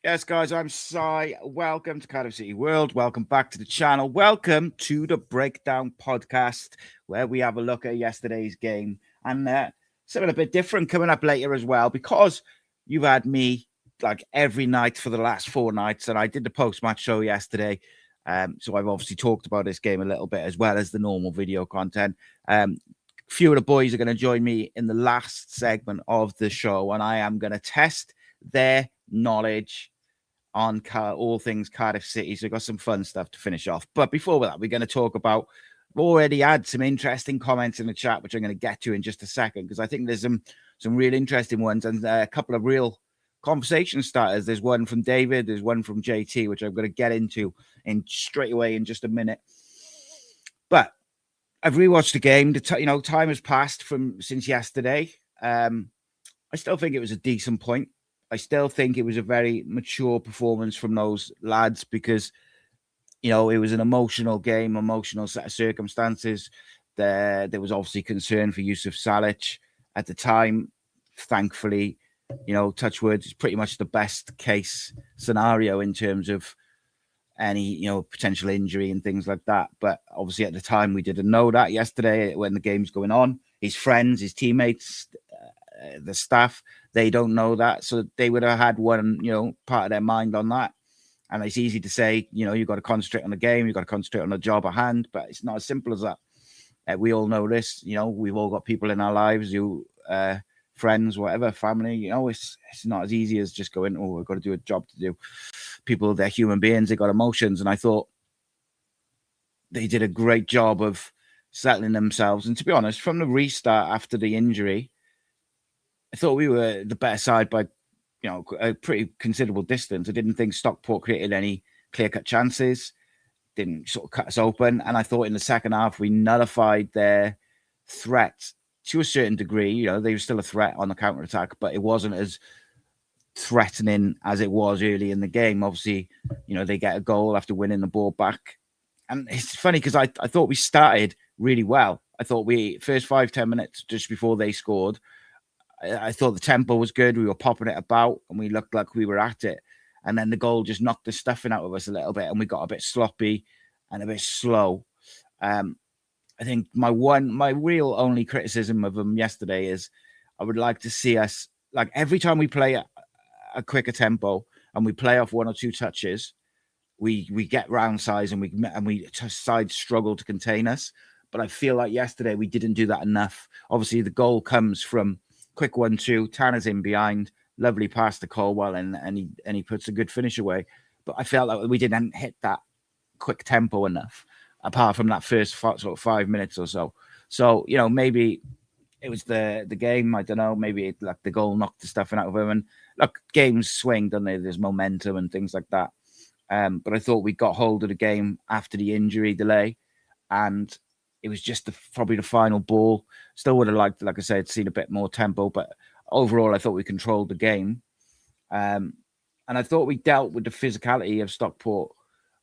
Yes, guys, I'm Si. Welcome to Cardiff City World. Welcome back to the channel. Welcome to the Breakdown Podcast, where we have a look at yesterday's game and something a bit different coming up later as well, because you've had me like every night for the last 4 nights, and I did the post-match show yesterday. So I've obviously talked about this game a little bit as well as the normal video content. Few of the boys are going to join me in the last segment of the show, and I am going to test their knowledge on all things Cardiff City. So we've got some fun stuff to finish off. But before that, we're going to talk about, we've already had some interesting comments in the chat, which I'm going to get to in just a second, because I think there's some real interesting ones and a couple of real conversation starters. There's one from David, there's one from JT, which I'm going to get into in straight away in just a minute. But I've rewatched the game. Time has passed since yesterday. I still think it was a decent point. I still think it was a very mature performance from those lads because, it was an emotional game, emotional set of circumstances. There was obviously concern for Yusuf Salic at the time. Thankfully, touch wood, is pretty much the best case scenario in terms of any, potential injury and things like that. But obviously at the time, we didn't know that yesterday when the game's going on. His friends, his teammates, the staff, they don't know that. So they would have had one, part of their mind on that. And it's easy to say, you've got to concentrate on the game, you've got to concentrate on the job at hand, but it's not as simple as that. We all know this, we've all got people in our lives who, friends, whatever, family, it's not as easy as just going, oh, I've got to do a job to do. People, they're human beings, they got emotions. And I thought they did a great job of settling themselves. And to be honest, from the restart after the injury, I thought we were the better side by, a pretty considerable distance. I didn't think Stockport created any clear-cut chances, didn't sort of cut us open. And I thought in the second half, we nullified their threat to a certain degree. They were still a threat on the counter-attack, but it wasn't as threatening as it was early in the game. Obviously, they get a goal after winning the ball back. And it's funny because I thought we started really well. I thought first 5-10 minutes just before they scored, I thought the tempo was good. We were popping it about and we looked like we were at it. And then the goal just knocked the stuffing out of us a little bit and we got a bit sloppy and a bit slow. I think my real only criticism of them yesterday is I would like to see us, like every time we play a quicker tempo and we play off 1 or 2 touches, we get round size and we sides struggle to contain us. But I feel like yesterday we didn't do that enough. Obviously, the goal comes from quick 1-2, Tanner's in behind, lovely pass to Colwell, and he puts a good finish away. But I felt like we didn't hit that quick tempo enough, apart from that first sort of 5 minutes or so. So, maybe it was the game. I don't know. Maybe like the goal knocked the stuffing out of him. And look, games swing, don't they? There's momentum and things like that. But I thought we got hold of the game after the injury delay, and it was just probably the final ball. Still would have liked, like I said, seen a bit more tempo, but overall, I thought we controlled the game. And I thought we dealt with the physicality of Stockport.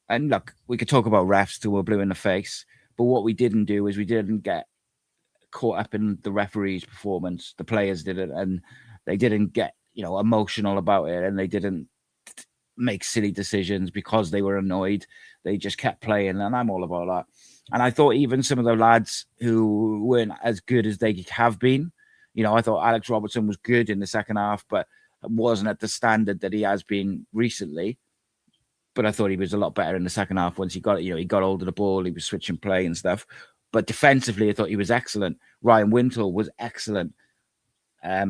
And look, we could talk about refs till we're blue in the face, but what we didn't do is we didn't get caught up in the referee's performance. The players didn't, and they didn't get, emotional about it, and they didn't make silly decisions because they were annoyed. They just kept playing, and I'm all about that. And I thought even some of the lads who weren't as good as they have been, I thought Alex Robertson was good in the second half, but wasn't at the standard that he has been recently. But I thought he was a lot better in the second half once he got, he got hold of the ball, he was switching play and stuff. But defensively, I thought he was excellent. Ryan Wintle was excellent. I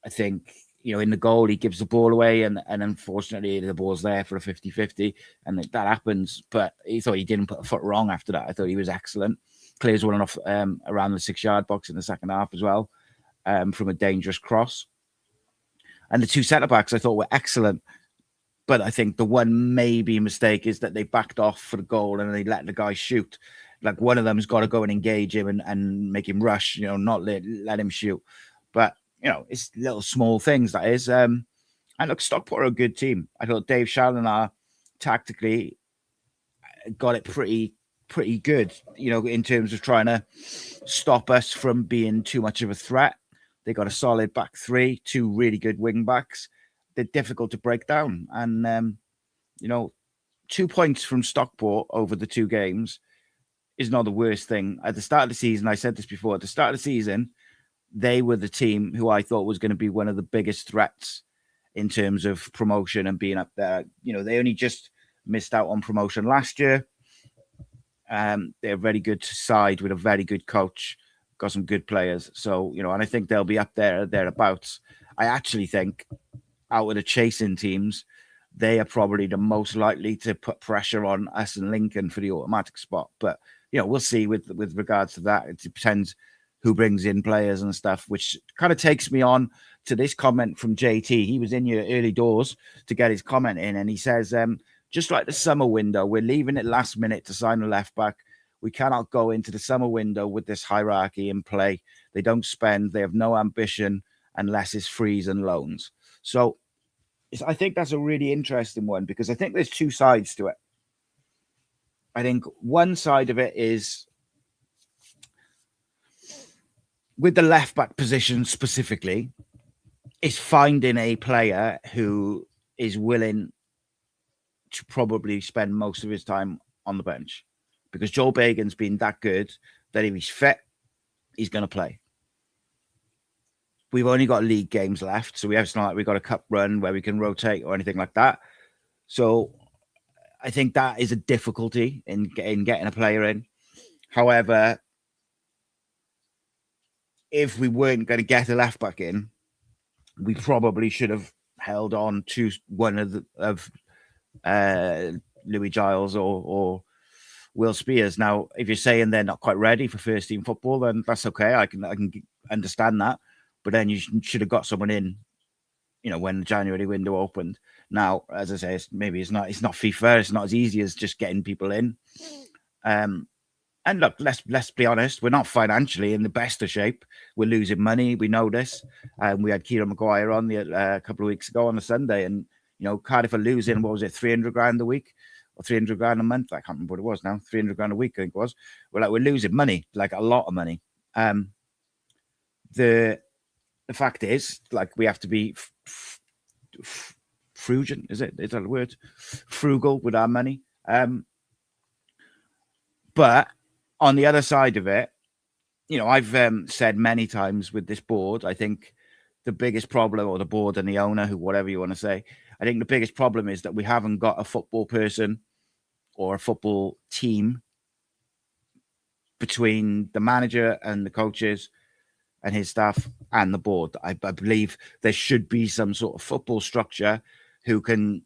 think, in the goal, he gives the ball away, and unfortunately, the ball's there for a 50-50, and that happens. But he thought he didn't put a foot wrong after that. I thought he was excellent. Clears one off around the 6-yard box in the second half as well, from a dangerous cross. And the 2 centre-backs I thought were excellent. But I think the one maybe mistake is that they backed off for the goal and they let the guy shoot. Like one of them's got to go and engage him and make him rush, not let him shoot. But it's little small things, that is. And look, Stockport are a good team. I thought Dave Challoner tactically got it pretty good, in terms of trying to stop us from being too much of a threat. They got a solid back 3, 2 really good wing backs. they're difficult to break down. And, 2 points from Stockport over the 2 games is not the worst thing. At the start of the season, I said this before, at the start of the season, they were the team who I thought was going to be one of the biggest threats in terms of promotion and being up there. They only just missed out on promotion last year. They're a very good side with a very good coach, got some good players. So, and I think they'll be up there, thereabouts. I actually think out of the chasing teams, they are probably the most likely to put pressure on us and Lincoln for the automatic spot. But, we'll see with regards to that. It depends who brings in players and stuff, which kind of takes me on to this comment from JT. He was in your early doors to get his comment in, and he says, just like the summer window, we're leaving it last minute to sign a left back. We cannot go into the summer window with this hierarchy in play. They don't spend. They have no ambition unless it's frees and loans. So I think that's a really interesting one, because I think there's 2 sides to it. I think one side of it is with the left back position specifically, is finding a player who is willing to probably spend most of his time on the bench, because Joel Bagan's been that good that if he's fit, he's going to play. We've only got league games left, so it's not like we've got a cup run where we can rotate or anything like that. So I think that is a difficulty in getting a player in. However, if we weren't going to get a left back in, we probably should have held on to one of Louis Giles or Will Spears. Now, if you're saying they're not quite ready for first team football, then that's okay. I can understand that. But then you should have got someone in, when the January window opened. Now, as I say, it's not FIFA. It's not as easy as just getting people in. And look, let's be honest. We're not financially in the best of shape. We're losing money. We know this. We had Kieran Maguire on a couple of weeks ago on a Sunday, and Cardiff are losing. What was it, 300 grand a week or 300 grand a month? I can't remember what it was now. 300 grand a week, I think it was. We're losing money, like a lot of money. The fact is, we have to be frugal. Is that a word? Frugal with our money. But on the other side of it, I've said many times with this board, I think the biggest problem, or the board and the owner, whatever you want to say, I think the biggest problem is that we haven't got a football person or a football team between the manager and the coaches and his staff and the board. I believe there should be some sort of football structure who can,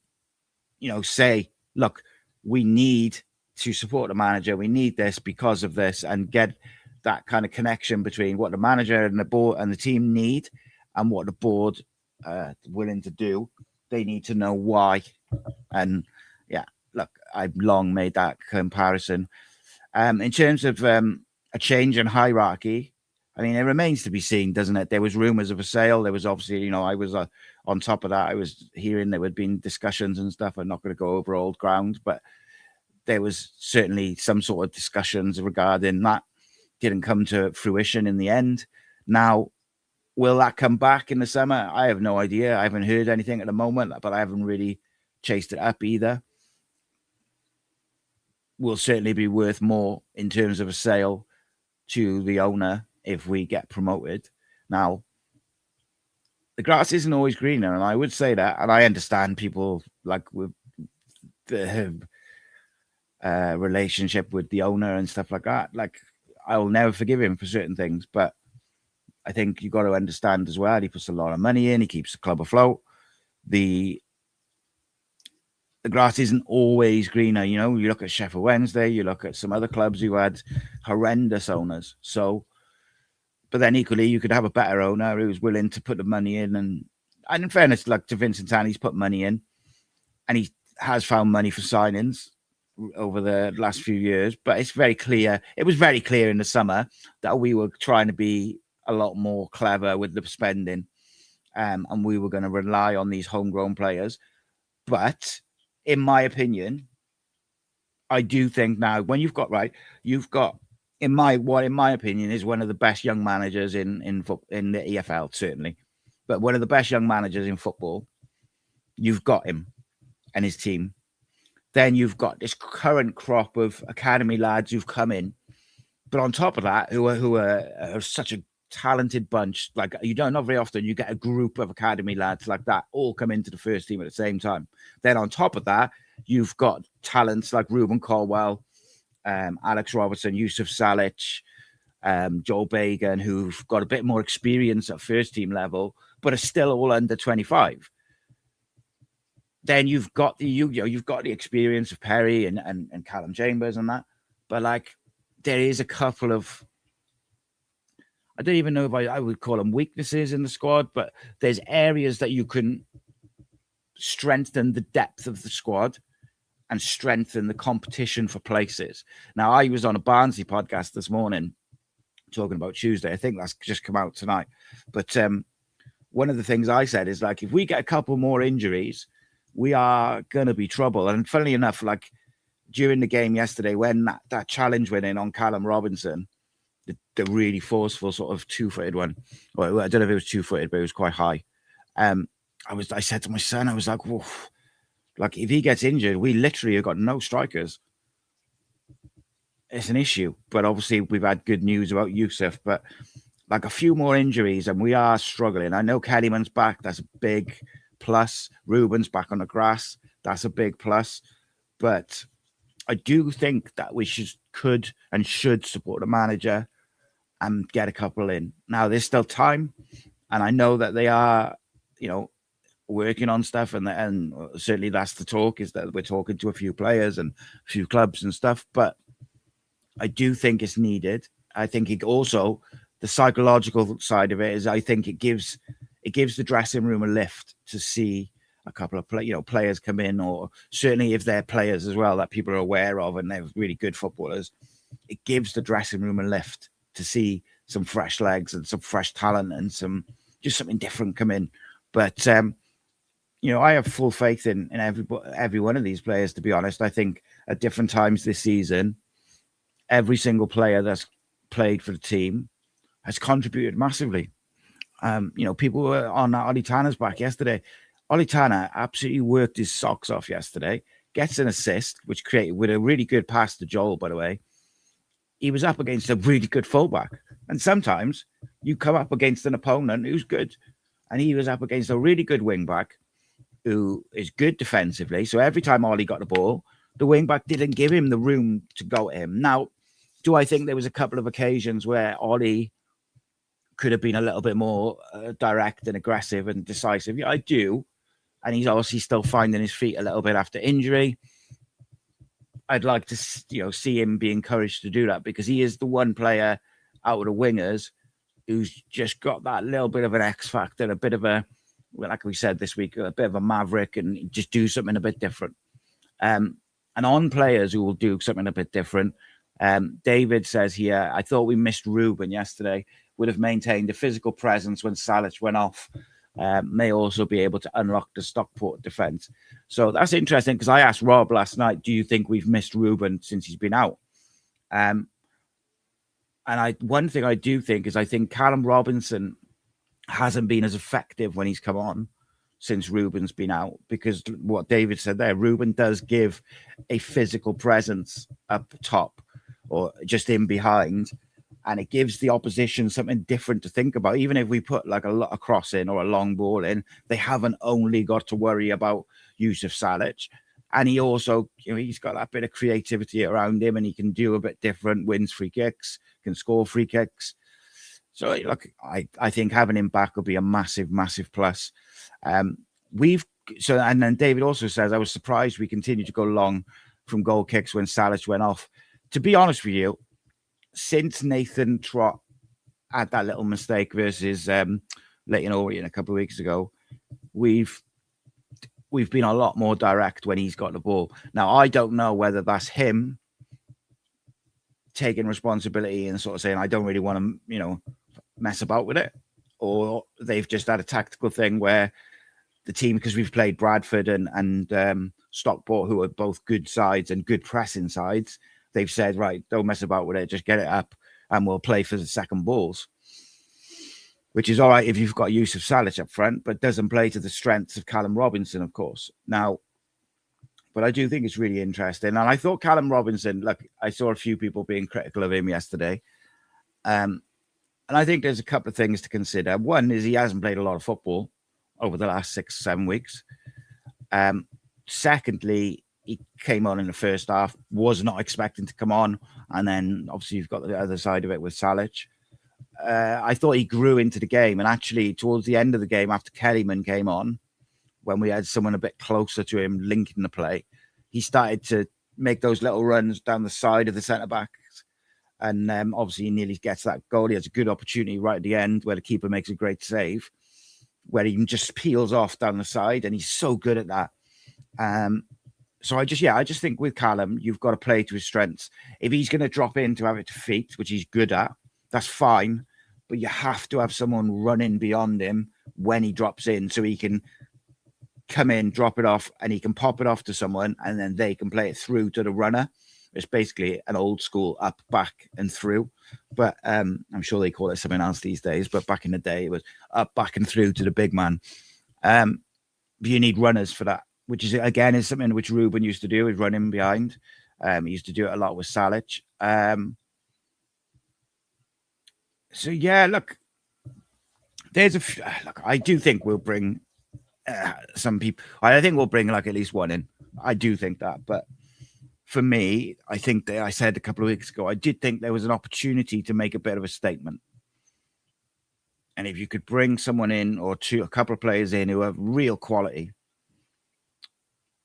say, look, we need to support the manager. We need this because of this, and get that kind of connection between what the manager and the board and the team need and what the board willing to do. They need to know why. And yeah, look, I've long made that comparison. In terms of a change in hierarchy, I mean, it remains to be seen, doesn't it? There was rumors of a sale. There was obviously, I was on top of that. I was hearing there had been discussions and stuff. I'm not going to go over old ground, but there was certainly some sort of discussions regarding that. Didn't come to fruition in the end. Now, will that come back in the summer? I have no idea. I haven't heard anything at the moment, but I haven't really chased it up either. Will certainly be worth more in terms of a sale to the owner if we get promoted. Now, the grass isn't always greener, and I would say that, and I understand people with the relationship with the owner and stuff like that. I'll never forgive him for certain things, but I think you got to understand as well, he puts a lot of money in, he keeps the club afloat. The grass isn't always greener. You look at Sheffield Wednesday, you look at some other clubs who had horrendous owners. So, but then equally, you could have a better owner who's willing to put the money in. And in fairness, to Vincent Tan, he's put money in, and he has found money for signings over the last few years. But it's very clear. It was very clear in the summer that we were trying to be a lot more clever with the spending, and we were going to rely on these homegrown players. But in my opinion, I do think now when you've got in my opinion is one of the best young managers in the EFL, certainly, but one of the best young managers in football. You've got him and his team. Then you've got this current crop of academy lads who've come in. But on top of that, who are such a talented bunch, like you don't know very often you get a group of academy lads like that all come into the first team at the same time. Then on top of that, you've got talents like Ruben Colwell, Alex Robertson, Yusuf Salic, Joel Bagan, who've got a bit more experience at first team level, but are still all under 25. Then you've got you've got the experience of Perry and Callum Chambers and that, but like there is a couple of, I don't even know if I would call them weaknesses in the squad, but there's areas that you can strengthen the depth of the squad and strengthen the competition for places. Now, I was on a Barnsley podcast this morning talking about Tuesday. I think that's just come out tonight. But one of the things I said is like, if we get a couple more injuries, we are going to be trouble. And funnily enough, like during the game yesterday, when that challenge went in on Callum Robinson, the really forceful sort of two-footed one, well, I don't know if it was two-footed, but it was quite high. I said to my son, I was like, whoa, like if he gets injured, we literally have got no strikers. It's an issue, but obviously we've had good news about Yusuf, but like a few more injuries and we are struggling. I know Kellyman's back. That's a big plus. Ruben's back on the grass. That's a big plus. But I do think that we could and should support the manager and get a couple in. Now, there's still time, and I know that they are, working on stuff, and certainly that's the talk, is that we're talking to a few players and a few clubs and stuff, but I do think it's needed. I think it also, the psychological side of it is, I think it gives the dressing room a lift to see a couple of players come in, or certainly if they're players as well that people are aware of and they're really good footballers, it gives the dressing room a lift to see some fresh legs and some fresh talent and something different come in. But I have full faith in every one of these players, to be honest. I think at different times this season, every single player that's played for the team has contributed massively. People were on Ollie Tanner's back yesterday. Ollie Tanner absolutely worked his socks off yesterday, gets an assist, which created with a really good pass to Joel, by the way. He was up against a really good fullback. And sometimes you come up against an opponent who's good. And he was up against a really good wing-back who is good defensively. So every time Ollie got the ball, the wing-back didn't give him the room to go at him. Now, do I think there was a couple of occasions where Ollie could have been a little bit more direct and aggressive and decisive? Yeah, I do. And he's obviously still finding his feet a little bit after injury. I'd like to, see him be encouraged to do that, because he is the one player out of the wingers who's just got that little bit of an X factor, a bit of a, like we said this week, a bit of a maverick, and just do something a bit different. And on players who will do something a bit different, David says here, I thought we missed Ruben yesterday. Would have maintained a physical presence when Salic went off. May also be able to unlock the Stockport defence. So that's interesting, because I asked Rob last night, do you think we've missed Ruben since he's been out? And one thing I do think is, I think Callum Robinson hasn't been as effective when he's come on since Ruben's been out, because what David said there, Ruben does give a physical presence up top or just in behind, and it gives the opposition something different to think about. Even if we put like a cross in or a long ball in, they haven't only got to worry about Yusuf Salic. And he also, he's got that bit of creativity around him, and he can do a bit different, wins free kicks, can score free kicks. So, look, I think having him back will be a massive, massive plus. And then David also says, I was surprised we continued to go long from goal kicks when Salic went off. To be honest with you, since Nathan Trott had that little mistake versus Leighton Orient a couple of weeks ago, we've been a lot more direct when he's got the ball. Now, I don't know whether that's him taking responsibility and sort of saying, I don't really want to, mess about with it, or they've just had a tactical thing where the team, because we've played Bradford and Stockport, who are both good sides and good pressing sides, they've said, right, don't mess about with it, just get it up and we'll play for the second balls. which is all right if you've got use of Salich up front, but doesn't play to the strengths of Callum Robinson, of course. Now, but I do think it's really interesting. And I thought Callum Robinson, look, I saw a few people being critical of him yesterday. And I think there's a couple of things to consider. One is he hasn't played a lot of football over the last 6-7 weeks. Secondly, he came on in the first half, was not expecting to come on. And then obviously you've got the other side of it with Salich. I thought he grew into the game. And actually towards the end of the game, after Kellyman came on, when we had someone a bit closer to him linking the play, he started to make those little runs down the side of the centre-backs. And obviously he nearly gets that goal. He has a good opportunity right at the end where the keeper makes a great save, where he just peels off down the side, and he's so good at that. So I just think with Callum, you've got to play to his strengths. If he's going to drop in to have it to feet, which he's good at, that's fine. But you have to have someone running beyond him when he drops in so he can come in, drop it off, and he can pop it off to someone, and then they can play it through to the runner. It's basically an old school up, back, and through. But I'm sure they call it something else these days. But back in the day, it was up, back, and through to the big man. You need runners for that, which is, again, is something which Ruben used to do, is run in behind. He used to do it a lot with Salich. So, yeah, look, I do think we'll bring some people. I think we'll bring like at least one in. I do think that. But for me, I think that I said a couple of weeks ago, I did think there was an opportunity to make a bit of a statement. And if you could bring someone in or a couple of players in who have real quality,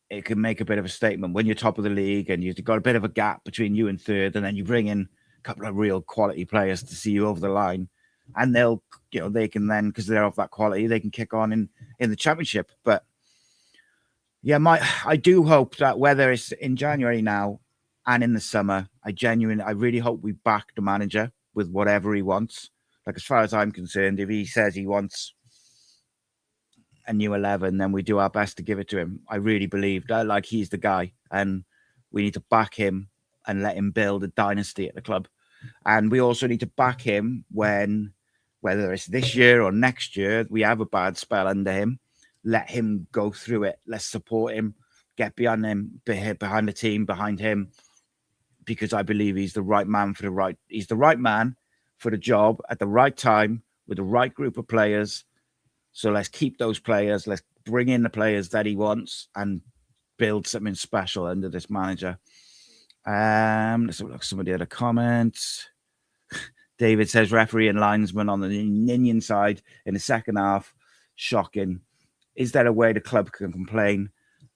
it can make a bit of a statement when you're top of the league and you've got a bit of a gap between you and third, and then you bring in a couple of real quality players to see you over the line, and they can then, because they're of that quality, they can kick on in the championship. But yeah, I do hope that whether it's in January now and in the summer, I really hope we back the manager with whatever he wants. Like, as far as I'm concerned, if he says he wants a new 11, then we do our best to give it to him. I really believe that, like, he's the guy, and we need to back him and let him build a dynasty at the club. And we also need to back him when, whether it's this year or next year, we have a bad spell under him. Let him go through it. Let's support him, get behind him, behind the team, behind him, because I believe he's the right man he's the right man for the job at the right time with the right group of players. So let's keep those players. Let's bring in the players that he wants and build something special under this manager. Let's look at some of the other comments. David says referee and linesman on the Ninian side in the second half. Shocking. Is there a way the club can complain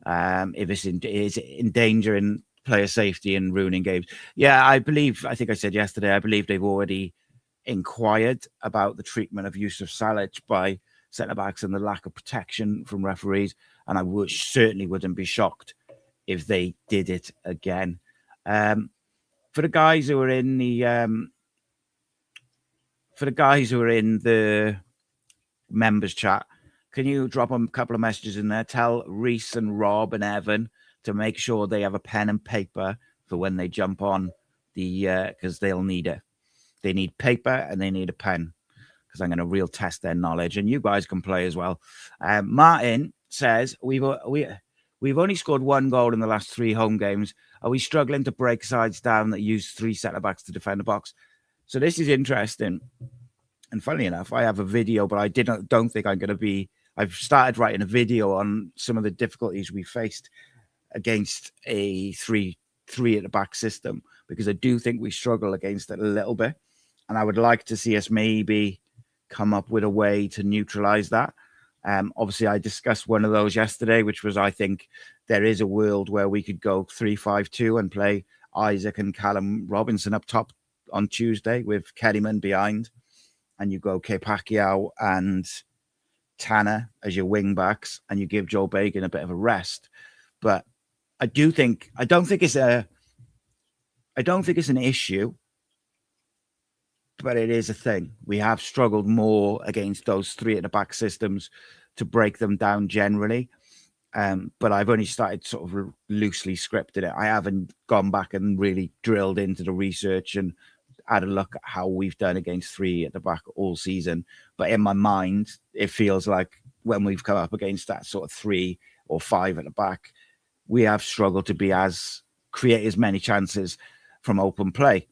if it's endangering player safety and ruining games? Yeah, I think I said yesterday, I believe they've already inquired about the treatment of Yusuf Salich by centre-backs and the lack of protection from referees. And I certainly wouldn't be shocked if they did it again. For the guys who are in the members chat, can you drop a couple of messages in there? Tell Reese and Rob and Evan to make sure they have a pen and paper for when they jump on because they'll need it. They need paper and they need a pen, because I'm going to real test their knowledge, and you guys can play as well. Martin says we've only scored one goal in the last 3 home games. Are we struggling to break sides down that use 3 centre-backs to defend the box? So this is interesting. And funnily enough, I have a video, but I don't think I'm going to be. I've started writing a video on some of the difficulties we faced against a 3 at the back system, because I do think we struggle against it a little bit. And I would like to see us maybe come up with a way to neutralize that. Obviously, I discussed one of those yesterday, which was, I think there is a world where we could go 3-5-2 and play Isaac and Callum Robinson up top on Tuesday with Kellyman behind, and you go Pacquiao and Tanner as your wing backs, and you give Joe Bacon a bit of a rest. But I don't think it's an issue, but it is a thing. We have struggled more against those 3 at the back systems to break them down generally. But I've only started sort of loosely scripted it. I haven't gone back and really drilled into the research and had a look at how we've done against 3 at the back all season. But in my mind, it feels like when we've come up against that sort of 3 or 5 at the back, we have struggled to create as many chances from open play.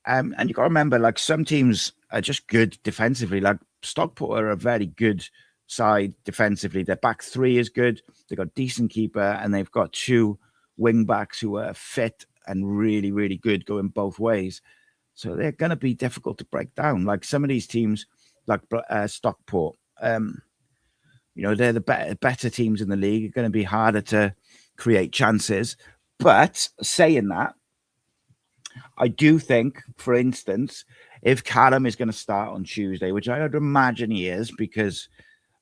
And you got to remember, like, some teams are just good defensively. Like Stockport are a very good side defensively. Their back 3 is good. They've got a decent keeper, and they've got 2 wing backs who are fit and really, really good going both ways. So they're going to be difficult to break down. Like some of these teams, like Stockport, they're the better teams in the league. Are going to be harder to create chances. But saying that, I do think, for instance, if Callum is going to start on Tuesday, which I would imagine he is, because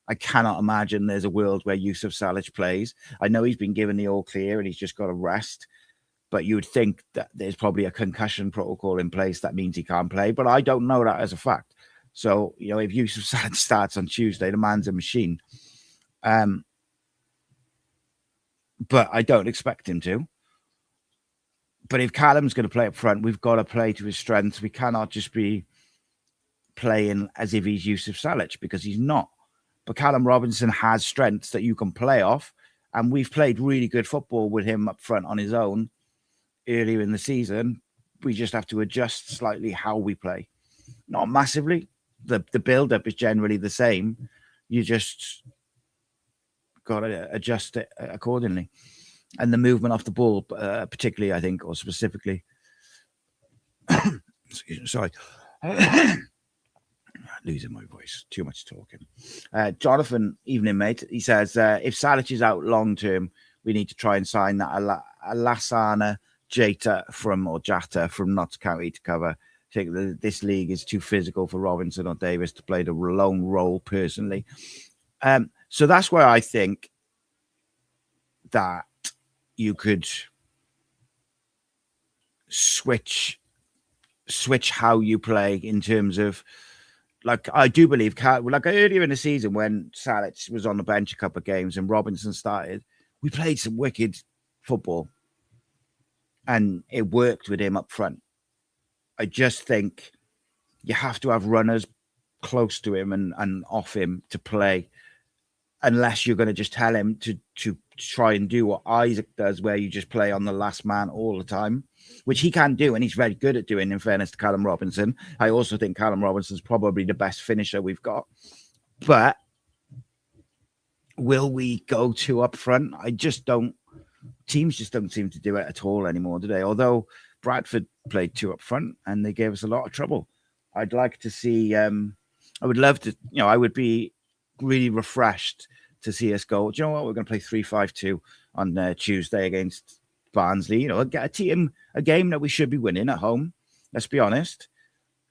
I cannot imagine there's a world where Yusuf Salic plays. I know he's been given the all clear and he's just got to rest, but you would think that there's probably a concussion protocol in place that means he can't play, but I don't know that as a fact. So, if Yusuf Salic starts on Tuesday, the man's a machine. But I don't expect him to. But if Callum's going to play up front, we've got to play to his strengths. We cannot just be playing as if he's Yusuf Salic, because he's not. But Callum Robinson has strengths that you can play off, and we've played really good football with him up front on his own earlier in the season. We just have to adjust slightly how we play. Not massively. The build-up is generally the same. You just got to adjust it accordingly. And the movement off the ball, particularly, I think, or specifically. Sorry. Losing my voice. Too much talking. Jonathan, evening, mate. He says, if Salic is out long-term, we need to try and sign that Alassana Jata from Notts County to cover. I think this league is too physical for Robinson or Davis to play the lone role, personally. So that's where I think that you could switch how you play in terms of, like, I do believe, like earlier in the season when Salic was on the bench a couple of games and Robinson started, we played some wicked football and it worked with him up front. I just think you have to have runners close to him and off him to play, unless you're going to just tell him to try and do what Isaac does, where you just play on the last man all the time, which he can do, and he's very good at doing, in fairness to Callum Robinson. I also think Callum Robinson's probably the best finisher we've got. But will we go 2 up front? Teams just don't seem to do it at all anymore, do they? Although Bradford played 2 up front and they gave us a lot of trouble. I'd like to see, I would love to, I would be really refreshed to see us go, do you know what, we're going to play 3-5-2 on Tuesday against Barnsley. Get a game that we should be winning at home. Let's be honest.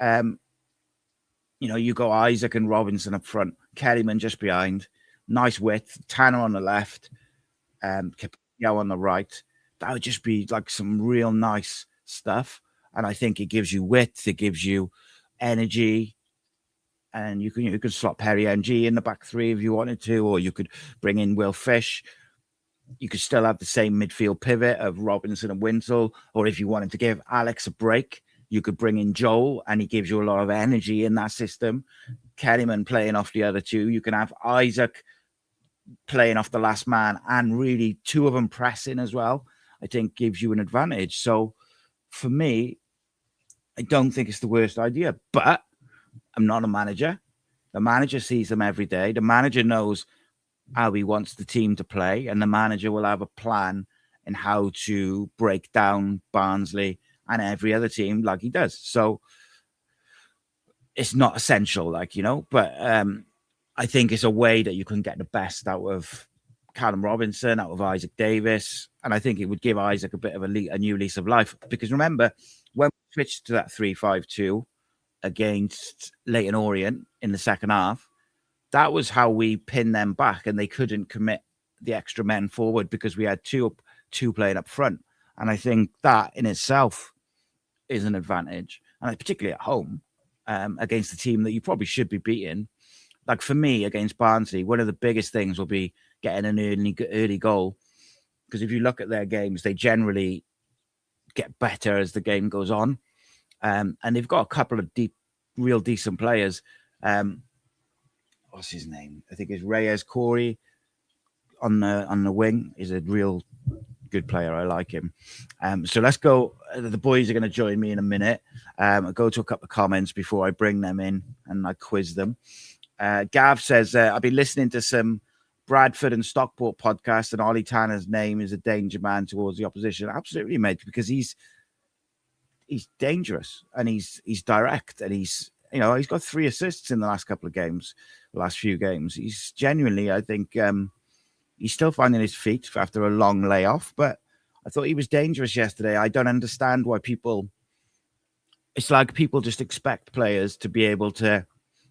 You go Isaac and Robinson up front, Kellyman just behind, nice width, Tanner on the left, Capello on the right. That would just be like some real nice stuff. And I think it gives you width, it gives you energy. And you could slot Perry NG in the back 3 if you wanted to, or you could bring in Will Fish. You could still have the same midfield pivot of Robinson and Winsell, or if you wanted to give Alex a break, you could bring in Joel, and he gives you a lot of energy in that system. Kellyman playing off the other 2. You can have Isaac playing off the last man, and really 2 of them pressing as well, I think gives you an advantage. So for me, I don't think it's the worst idea, but I'm not a manager. The manager sees them every day. The manager knows how he wants the team to play, and the manager will have a plan in how to break down Barnsley and every other team like he does. So it's not essential, but I think it's a way that you can get the best out of Callum Robinson, out of Isaac Davis, and I think it would give Isaac a bit of a new lease of life. Because remember, when we switched to that 3-5-2 against Leyton Orient in the second half, that was how we pinned them back, and they couldn't commit the extra men forward because we had two playing up front. And I think that in itself is an advantage, and particularly at home against a team that you probably should be beating. Like for me, against Barnsley, one of the biggest things will be getting an early goal, because if you look at their games, they generally get better as the game goes on. And they've got a couple of real decent players. What's his name? I think it's Reyes Corey on the wing. Is a real good player. I like him. So let's go. The boys are going to join me in a minute. I'll go to a couple of comments before I bring them in and I quiz them. Gav says, I've been listening to some Bradford and Stockport podcasts, and Ollie Tanner's name is a danger man towards the opposition. Absolutely, mate, because he's dangerous and he's direct, and he's got 3 assists in the last couple of games, the last few games. He's genuinely, I think, he's still finding his feet after a long layoff, but I thought he was dangerous yesterday. I don't understand why it's like people just expect players to be able to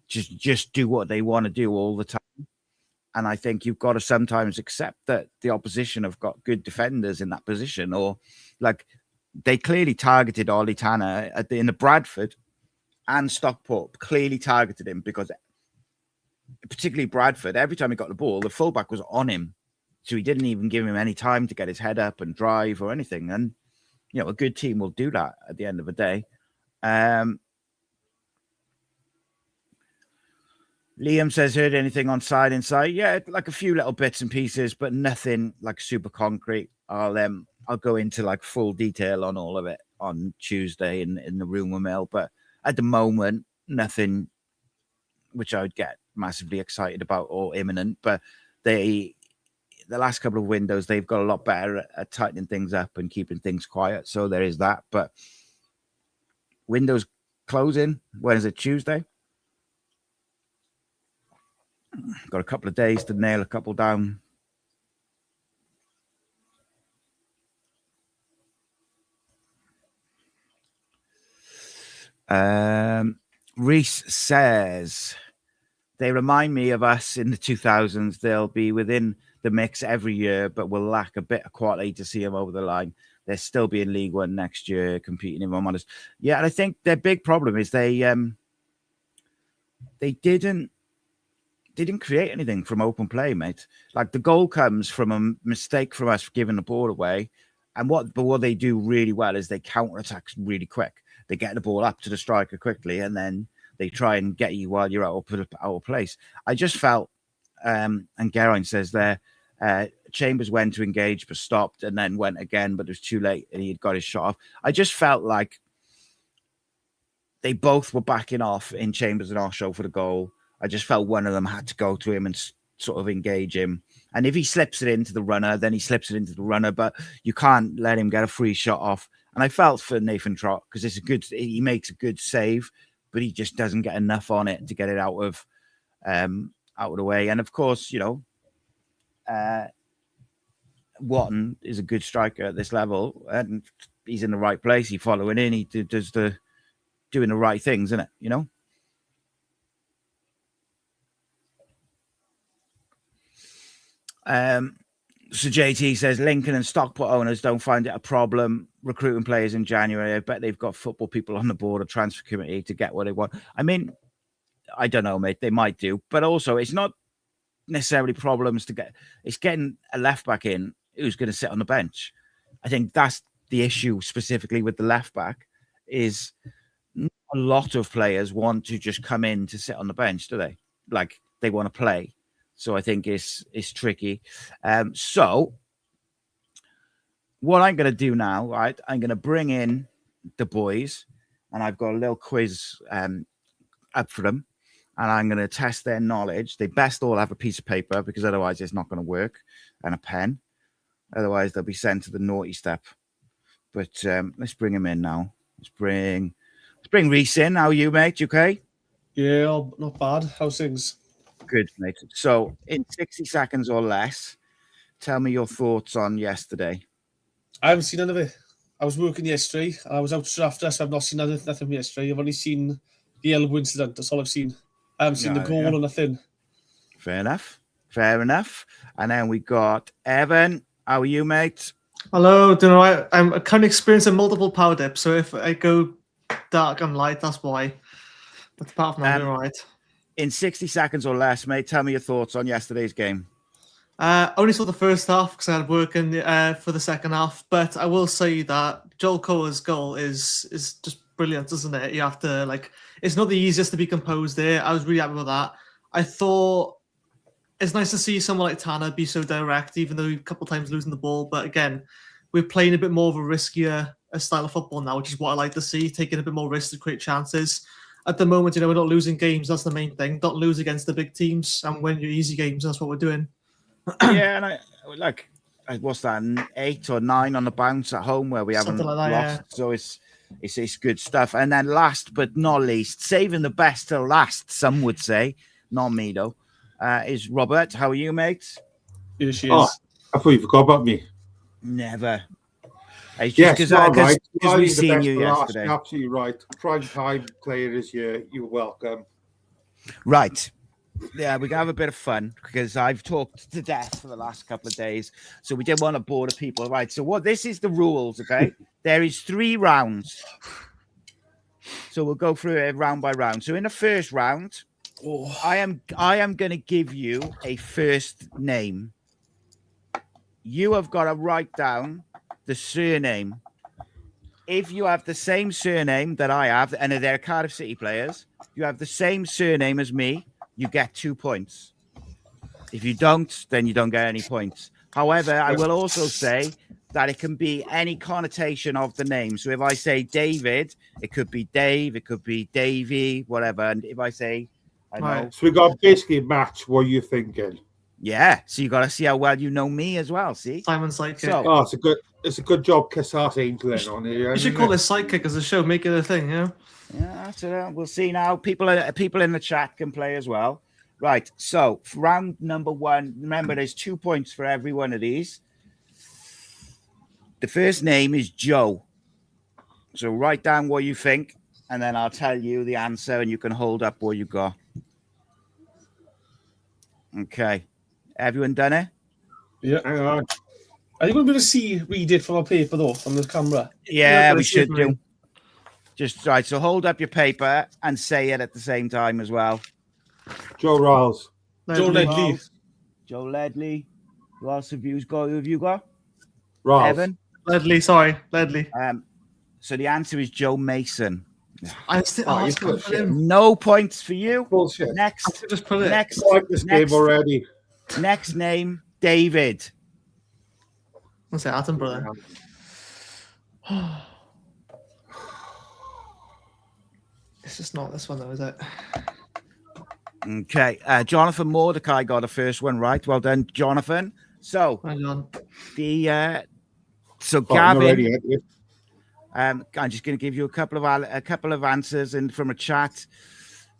just do what they want to do all the time. And I think you've got to sometimes accept that the opposition have got good defenders in that position, or like they clearly targeted Ollie Tanner in the Bradford and Stockport, clearly targeted him because particularly Bradford, every time he got the ball, the fullback was on him. So he didn't even give him any time to get his head up and drive or anything. And, a good team will do that at the end of the day. Liam says, heard anything on side inside? Yeah, like a few little bits and pieces, but nothing like super concrete. I'll go into like full detail on all of it on Tuesday in the rumour mill. But at the moment, nothing which I would get massively excited about or imminent. But the last couple of windows, they've got a lot better at tightening things up and keeping things quiet. So there is that. But windows closing, when is it? Tuesday? Got a couple of days to nail a couple down. Reese says, they remind me of us in the 2000s. They'll be within the mix every year, but will lack a bit of quality to see them over the line. They'll still be in League One next year, competing, if I'm honest. Yeah, and I think their big problem is they didn't create anything from open play, mate. Like the goal comes from a mistake from us giving the ball away. And what they do really well is they counterattack really quick. They get the ball up to the striker quickly, and then they try and get you while you're out of place. I just felt, and Geraint says there, Chambers went to engage but stopped, and then went again, but it was too late and he had got his shot off. I just felt like they both were backing off in Chambers and Osho for the goal. I just felt one of them had to go to him and sort of engage him. And if he slips it into the runner, then he slips it into the runner, but you can't let him get a free shot off. And I felt for Nathan Trott because he makes a good save, but he just doesn't get enough on it to get it out of the way. And of course, Watton is a good striker at this level, and he's in the right place. He's following in. He does doing the right things, isn't it? So JT says Lincoln and Stockport owners don't find it a problem recruiting players in January. I bet they've got football people on the board or transfer committee to get what they want. I mean, I don't know, mate. They might do, but also it's not necessarily problems to get. It's getting a left back in who's going to sit on the bench. I think that's the issue specifically with the left back. Is not a lot of players want to just come in to sit on the bench, do they? Like they want to play. So I think it's tricky. So what I'm going to do now, right? I'm going to bring in the boys, and I've got a little quiz up for them, and I'm going to test their knowledge. They best all have a piece of paper because otherwise it's not going to work, and a pen. Otherwise they'll be sent to the naughty step. But let's bring them in now. Let's bring Reese in. How are you, mate? You okay? Yeah, not bad. How's things? Good, mate. So, in 60 seconds or less, tell me your thoughts on yesterday. I haven't seen none of it. I was working yesterday. I was out after, so I've not seen nothing from yesterday. I've only seen the elbow incident. That's all I've seen. I haven't seen the goal or nothing. Fair enough. And then we got Evan. How are you, mate? Hello. Don't know. I'm kind of experiencing multiple power dips. So if I go dark and light, that's why. But apart from that, I'm all right. In 60 seconds or less, mate, tell me your thoughts on yesterday's game. Only saw the first half because I had work in for the second half. But I will say that Joel Coa's goal is just brilliant, isn't it? You have to it's not the easiest to be composed there. I was really happy with that. I thought it's nice to see someone like Tanner be so direct, even though a couple of times losing the ball. But again, we're playing a bit more of a riskier style of football now, which is what I like to see, taking a bit more risk to create chances. At the moment, we're not losing games. That's the main thing. Don't lose against the big teams and win your easy games. That's what we're doing. Yeah, and what's that, 8 or 9 on the bounce at home where we haven't like that, lost. So it's good stuff. And then last but not least, saving the best till last, some would say, not me though, is Robert. How are you, mate? Here she is. Oh, I thought you forgot about me. Never. It's just because we've seen you yesterday. You're absolutely right. Prime time player this year. You're welcome. Right. Yeah, we can have a bit of fun because I've talked to death for the last couple of days. So we didn't want to bore the people. Right. So this is the rules, okay? There is 3 rounds. So we'll go through it round by round. So in the first round, I am going to give you a first name. You have got to write down the surname. If you have the same surname that I have, and they're Cardiff City players, you have the same surname as me, you get 2 points. If you don't, then you don't get any points. However, I will also say that it can be any connotation of the name. So if I say David, it could be Dave, it could be Davey, whatever. And if I say, I know. So we got basically match what you're thinking. Yeah, so you got to see how well you know me as well. See, Simon's sidekick. So, it's a good job. Kiss ass Angel in on here. You should call this sidekick as a show. Make it a thing, yeah. Yeah, so we'll see now. People in the chat can play as well. Right. So for round number 1, remember there's 2 points for every one of these. The first name is Joe. So write down what you think, and then I'll tell you the answer, and you can hold up what you got. Okay. Everyone done it? Yeah. Hang on. Are you going to be able to read it from a paper, though, from the camera? Yeah, we should do. Just right. So hold up your paper and say it at the same time as well. Joe Riles. Joe Ledley. Joe Ledley. Who else have you got? Who have you got? Riles. Evan? Ledley, sorry. Ledley. So the answer is Joe Mason. I still No points for you. Bullshit. Next. Just put it. Next. I like this game already. Next name, David. What's it, Attenborough? It's just not this one, though, is it? Okay. Jonathan Mordecai got the first one right. Well done, Jonathan. So Gavin. I'm just going to give you a couple of answers from a chat.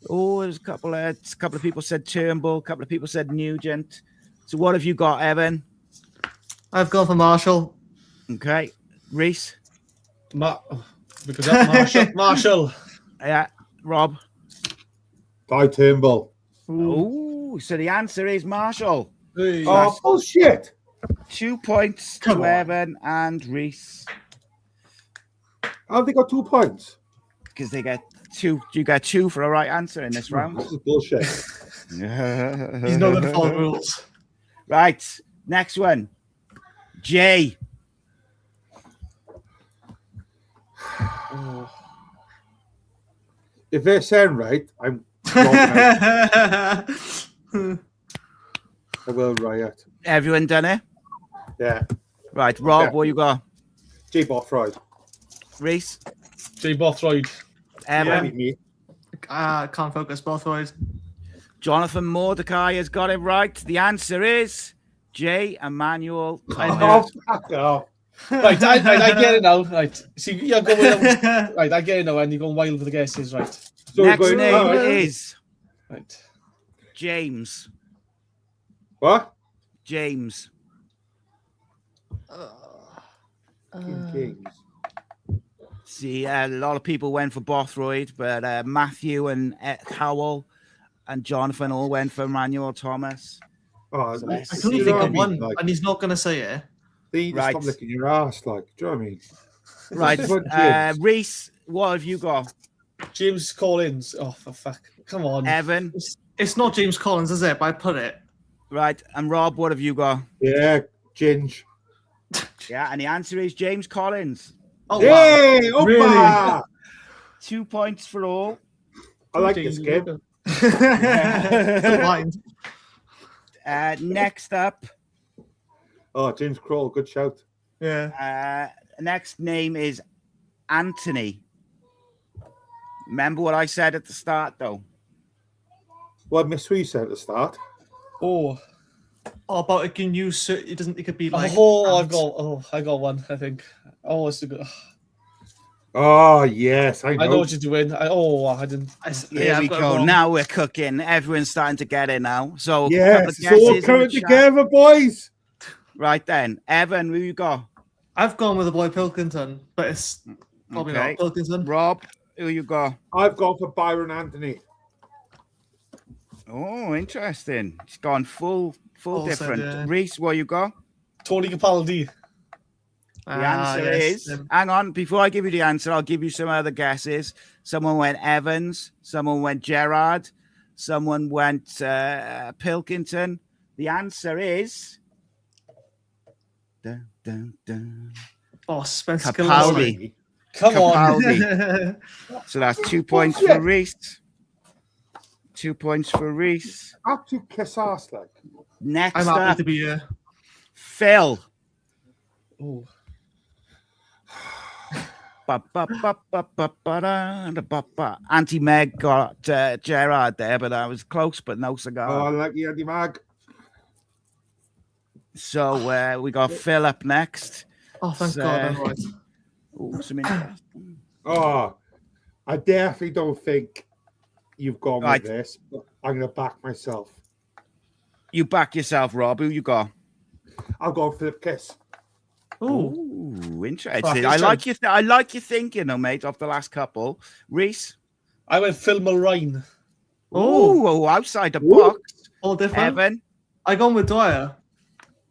Oh, there's a couple of people said Turnbull, a couple of people said Nugent. So what have you got, Evan? I've gone for Marshall. Okay, Reese. Because that Marshall. Yeah, Rob. Guy Turnbull. Oh, so the answer is Marshall. Hey. Oh, bullshit. 2 points to Evan and Reese. How have they got 2 points? Because they get 2. You get 2 for a right answer in this round. This is bullshit. He's not going to follow rules. Right, next one. Jay. If they sound right, I'm I will riot. Everyone done it? Yeah. Right, Rob, Yeah. what you got? J. Bothroyd. Reese? J. Bothroyd. Evan? Me. Can't focus both ways. Jonathan Mordecai has got it right. The answer is J. Emmanuel. Oh, fuck off. Right, I get it now. Right, see, you're going right. I get it now, and you're going wild with the guesses. Right. So Next name is Right. James. What? James. Kings. See, a lot of people went for Bothroyd, but Matthew and Howell and Jonathan all went for Emmanuel Thomas. Oh, So I let's don't see. think of one, and he's not going to say it. They need to Right. stop licking your ass, like. Do you know what I mean? Right, This is what James- Reese, what have you got? James Collins. Oh, for fuck! Come on. Evan, It's not James Collins, is it? But I put it. right, and Rob, what have you got? Yeah, Ginge. Yeah, and the answer is James Collins. Oh, wow. Hey, Really? Opa! 2 points for all. I like this game. Still blind. Next up, Oh, James Kroll, good shout. Yeah. next name is Anthony. Remember what I said at the start, though? Well, Miss we said at the start. Oh, About it can use it doesn't. It could be like. I got one. I think. Oh, it's a good. Oh, yes, I know. I know what you're doing. I didn't. Here we go. Now we're cooking. Everyone's starting to get it now. So a couple Yes, of it's all guesses in coming the chat. together, boys. Right then, Evan, who you got? I've gone with the boy Pilkington, but it's probably Okay. not Pilkington. Rob, who you got? I've gone for Byron Anthony. Oh, interesting. It's gone full Also, different. yeah. Reese, what you got? Tony Capaldi. The answer is, hang on, before I give you the answer, I'll give you some other guesses. Someone went Evans, someone went Gerrard, someone went Pilkington. The answer is dun, dun, dun. Oh, Spencer Capaldi. Come Capaldi. on. So that's 2 points for Reese. 2 points for Reese. Absolute kiss ass, like. Next I'm happy up, to be here. Phil. Oh. Auntie Meg got Gerard there, but that was close, but no cigar. Oh, I like you, Andy Mag. So we got Phil up next. Oh, thank So- God. I'm right. Ooh, some interesting. Oh, I definitely don't think you've gone Right. with this, but I'm going to back myself. You back yourself, Rob. Who you got? I'll go Philip Kiss. Ooh, interesting. Fuck, I it's like you. I like your thinking, though, mate. Off the last couple, Reese. I went Phil Mulrine. Oh, outside the box. All different. Evan. I gone with Dwyer.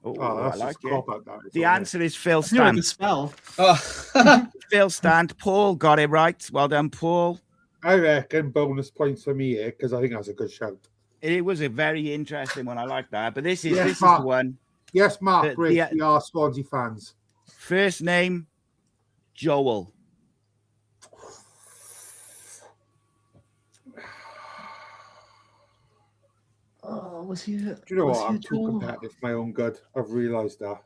Oh, Oh, I that's like just it. cop out that. The answer is Phil I knew I Stant. could spell. Oh. Phil Stant. Paul got it right. Well done, Paul. I reckon bonus points for me here because I think that's a good shout. It was a very interesting one. I like that. But this is Yes, this is Mark. the one. Yes, Mark, The- great. the- We are Swansea fans. First name, Joel. Oh, was he? Do you know what? I'm too competitive for my own good. I've realised that.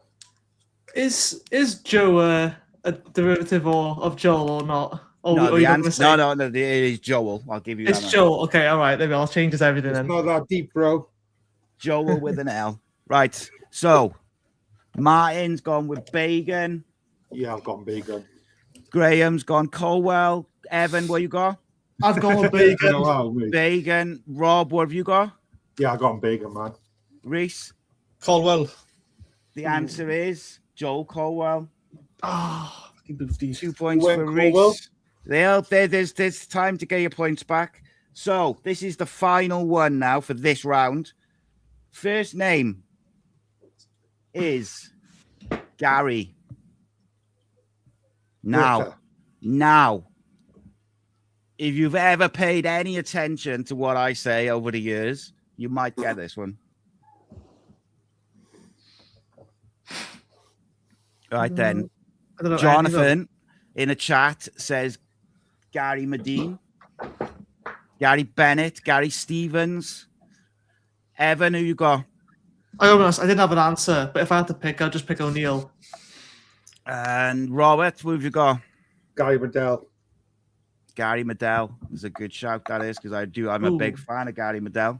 Is Joe a derivative of Joel or not? Or, No, or the you not answer, gonna say no, it is Joel. I'll give you that. it's one. Joel. Okay, all right. Maybe I'll change this everything It's then. not that deep, bro. Joel with an L. Right. So Martin's gone with Bagan. Yeah, I've gone Bacon. Graham's gone Colwell. Evan, what you got? I've gone with I Bacon. know how, mate. Bagan. Rob, what have you got? Yeah, I've gone Bacon, man. Reese. Caldwell. The answer is Joel Colwell. Oh, Fucking boofties. 2 points Went for Colwell. Reese. There's time to get your points back. So this is the final one now for this round. First name is Gary. Now, if you've ever paid any attention to what I say over the years, you might get this one. Right then, I don't know. Jonathan in a chat says Gary Medine, Gary Bennett, Gary Stevens. Evan, who you got? I'll be honest, I didn't have an answer, but if I had to pick, I'd just pick O'Neill. And Robert, who have you got? Guy Riddell. Gary Medell is a good shout, that is, because I'm a big fan of Gary Medell.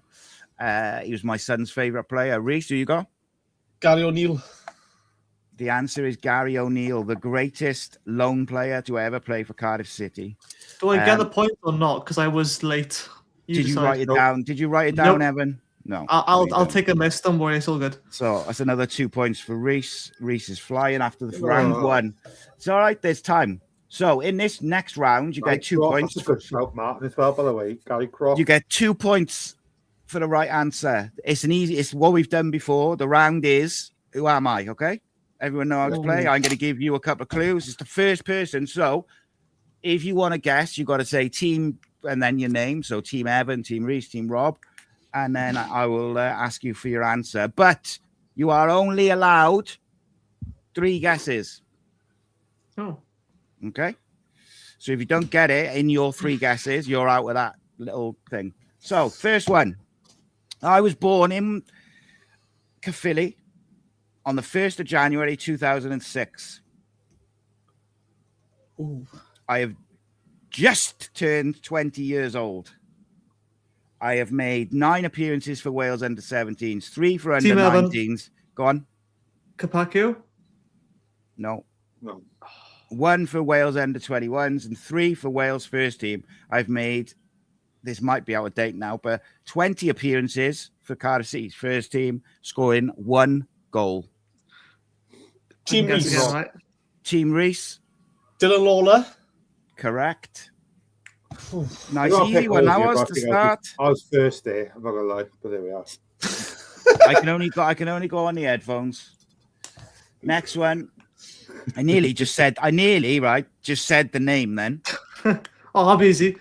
He was my son's favourite player. Reese, who you got? Gary O'Neill. The answer is Gary O'Neill, the greatest lone player to ever play for Cardiff City. Do I get the point or not? Because I was late. Did you decide. write it down? Did you write it down, Nope. Evan? No. I'll take a miss. Don't worry, it's all good. So that's another 2 points for Reese. Reese is flying after the round one. It's all right. There's time. So in this next round, you get 2 points. That's a good shout, Martin, as well, by the way. Gary Croft. You get 2 points for the right answer. It's what we've done before. The round is who am I? Okay. Everyone know how to play. I'm going to give you a couple of clues. It's the first person. So if you want to guess, you got to say team and then your name. So team Evan, team Reese, team Rob. And then I will ask you for your answer. But you are only allowed 3 guesses. Oh. Okay. So if you don't get it in your 3 guesses, you're out of that little thing. So first one. I was born in Caerphilly on the 1st of January 2006. Ooh. I have just turned 20 years old. I have made 9 appearances for Wales under 17s, 3 for under Team 19s. Go on. Capaccio? No. No. 1 for Wales under 21s and 3 for Wales first team. I've made, this might be out of date now, but 20 appearances for Cardiff City's first team, scoring 1 goal. Team Guess Reese. again, right? Team Reese, Dylan Lawler. correct. Ooh. Nice, I'm gonna easy pick one. all That of you, was but to I think start. I was first there. I'm not gonna lie, but there we are. I can only go on the headphones. Next one. I nearly just said the name then. Oh, I'm easy.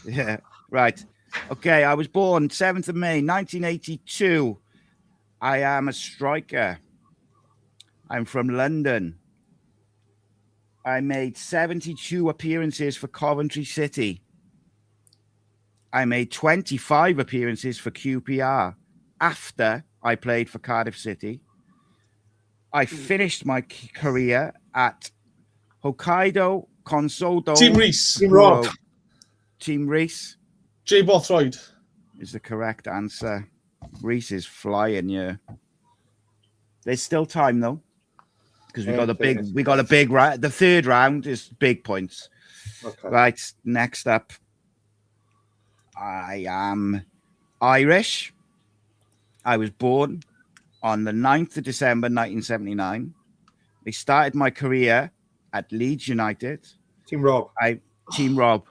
Yeah, right. Okay, I was born 7th of May, 1982. I am a striker. I'm from London. I made 72 appearances for Coventry City. I made 25 appearances for QPR after I played for Cardiff City. I finished my career at Hokkaido Consodo. Team Reese. Team Rob. Team Reese Jay Bothroyd. is the correct answer. Reese is flying, yeah. There's still time though, because we got a big round. The third round is big points. Okay. Right, next up. I am Irish. I was born on the 9th of December 1979. I started my career at Leeds United. Team Rob. Team Rob.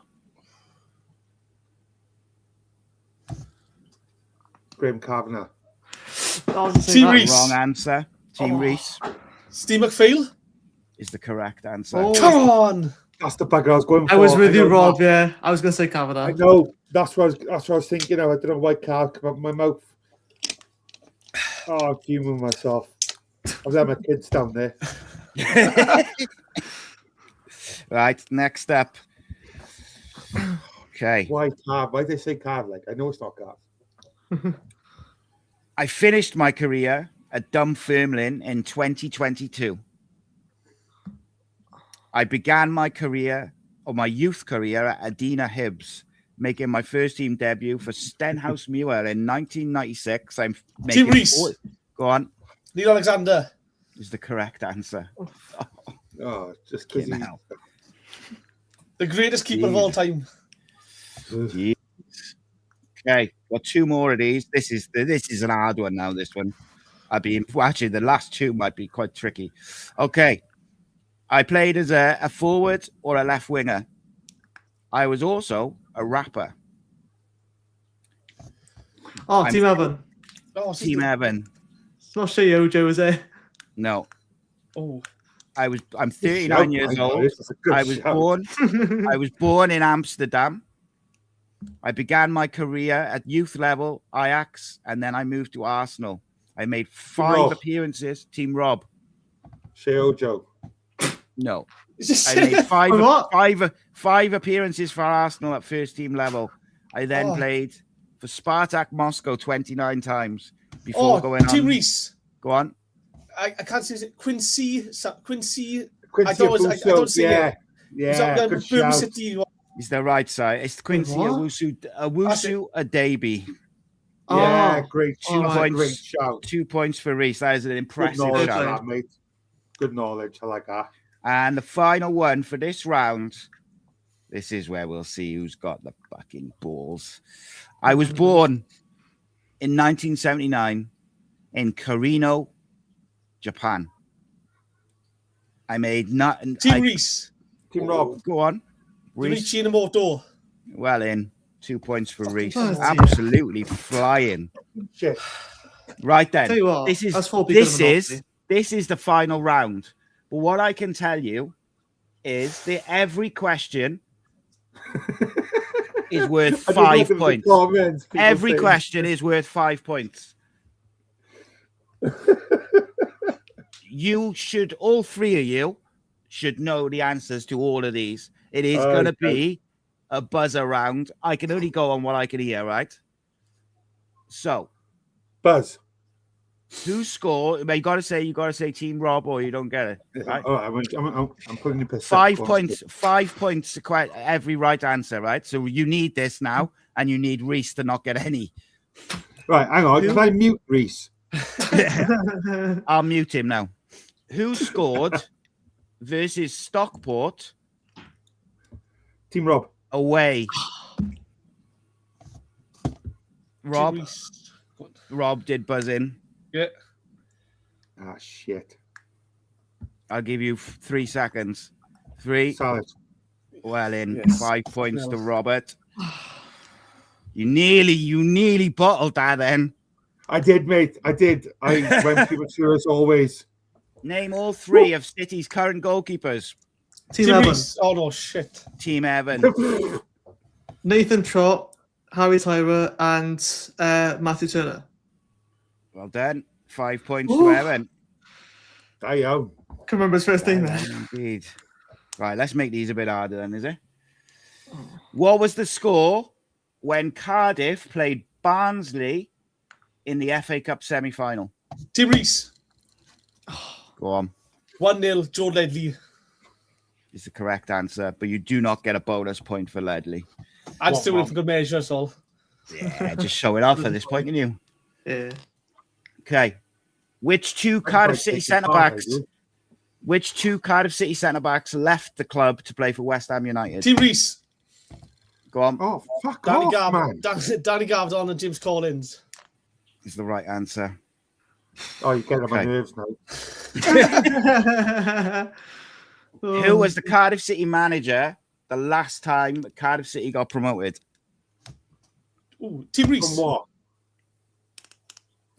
Graham Kavanagh. Team Reese. Wrong answer. Team Reese Steve McPhail. is the correct answer. Oh, Come on. That's the bugger I was going for. I was with you, know Rob. that. Yeah, I was going to say I Kavanagh. know. That's what I was thinking of. I don't know why can't come up with my mouth. Oh, I'm fuming with myself. I've had my kids down there. Right, next up. Okay. Why Cav? Why did they say Cav? Like, I know it's not Cav. I finished my career at Dunfermline in 2022. I began my youth career at Adina Hibs, making my first team debut for Stenhouse Muir in 1996. I'm making Team Reese. Go on. Neil Alexander. Is the correct answer. Oh, just because Fucking hell. The greatest keeper of all time. Jeez. Okay, got 2 more of these. This is an hard one now. This one, actually the last 2 might be quite tricky. Okay, I played as a forward or a left winger. I was also a rapper. Oh, Team Evan. Oh, Team Evan. It's not Shea Ojo, is it? No, Oh, I'm 39 years old. I was born in Amsterdam. I began my career at youth level, Ajax, and then I moved to Arsenal. I made 5 appearances. Team Rob. Shea Ojo. No. Just I made What? five appearances for Arsenal at first team level. I then played for Spartak Moscow 29 times before going on. Team Reese. Go on. I can't say it. Quincy. Quincy I don't see it. Yeah, good shout. City. Is the right side? It's Quincy What? Owusu Adebi. Yeah, Oh. great shout. points. Great shout. 2 points for Reese. That is an Good impressive knowledge, shout. that, mate. Good knowledge. I like that. And the final one for this round. This is where we'll see who's got the fucking balls. I was born in 1979 in Korino, Japan. I made Team Reese. Team Rob. Go on. Reese. Richie Inamoto. Well in. 2 points for Reese. hell. Absolutely flying. Shit. Right then. Tell you what, This that's 4 people in this is the final round. But what I can tell you is that every question is worth 5 points. Every question is worth 5 points. You should, all 3 of you should know the answers to all of these. It is going to Okay. be a buzzer round. I can only go on what I can hear, right? So, Buzz. who scored? You got to say Team Rob, or you don't get it. Right? All right, I'm putting in percent. 5 points. 5 points to quite every right answer, right? So you need this now, and you need Reese to not get any. Right, hang on. Can I mute Reese? I'll mute him now. Who scored versus Stockport Team Rob. away? Rob. Reese. Rob did buzz in. Yeah. Ah, shit. I'll give you 3 seconds. 3. Salad. Well in. Yes. 5 points to Robert. You nearly bottled that then. I did, mate. I did. I went premature as always. Name all 3 of City's current goalkeepers. Team Evan, Reese. Oh no, shit. Team Evan. Nathan Trott, Harry Tyra, and Matthew Turner. Well done. 5 points to Evan. Damn. Can remember his first name there. Indeed. Right, let's make these a bit harder then, is it? What was the score when Cardiff played Barnsley in the FA Cup semi-final? Team Reese. Go on. 1-0, Joe Ledley. Is the correct answer, but you do not get a bonus point for Ledley. I just do it for good measure, that's all. Yeah, just show it off at this point, can you? Yeah. Okay. Which 2 Cardiff City centre-backs? Which 2 Cardiff City centre-backs left the club to play for West Ham United? Team Reese. Go on. Oh, fuck Danny off, man. Danny Gavdon and James Collins. Is the right answer. Oh, you get on my Okay. nerves now. Who was the Cardiff City manager the last time Cardiff City got promoted? Ooh, Team Reese. From what?